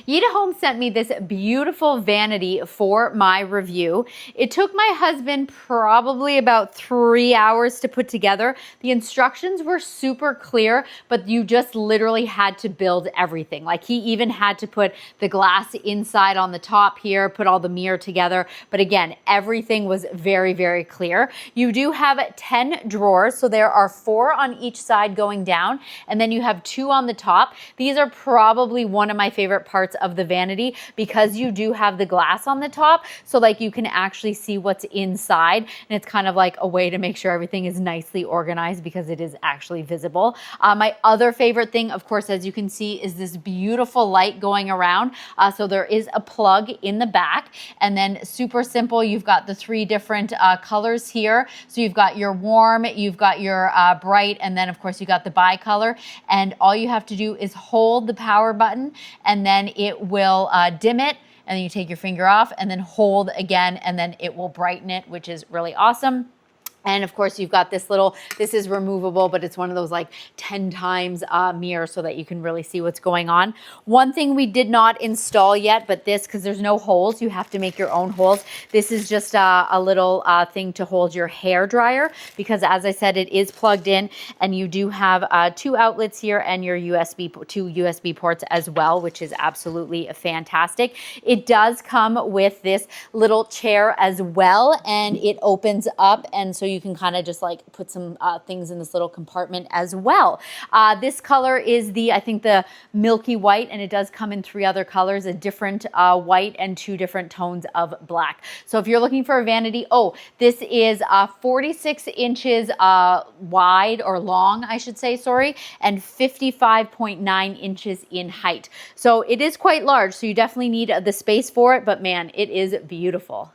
YITAHOME sent me this beautiful vanity for my review. It took my husband probably about 3 hours to put together. The instructions were super clear, but you just literally had to build everything. Like, he even had to put the glass inside on the top here, put all the mirror together. But again, everything was very, very clear. You do have 10 drawers, so there are 4 on each side going down, and then you have 2 on the top. These are probably one of my favorite parts of the vanity because you do have the glass on the top, so like you can actually see what's inside, and it's kind of like a way to make sure everything is nicely organized because it is actually visible. My other favorite thing, of course, as you can see, is this beautiful light going around. So there is a plug in the back, and then super simple, you've got the 3 different colors here. So you've got your warm, you've got your bright, and then of course you got the bi-color, and all you have to do is hold the power button, and then it will dim it, and then you take your finger off and then hold again, and then it will brighten it, which is really awesome. And of course, you've got this little, this is removable, but it's one of those like 10 times mirror so that you can really see what's going on. One thing we did not install yet, but this, because there's no holes, you have to make your own holes. This is just a little thing to hold your hair dryer, because as I said, it is plugged in, and you do have 2 outlets here and your two USB ports as well, which is absolutely fantastic. It does come with this little chair as well, and it opens up, and so you can kind of just like put some things in this little compartment as well. This color is I think the milky white, and it does come in 3 other colors, a different white and 2 different tones of black. So if you're looking for a vanity, this is 46 inches wide, or long, I should say, sorry, and 55.9 inches in height. So it is quite large, so you definitely need the space for it, but man, it is beautiful.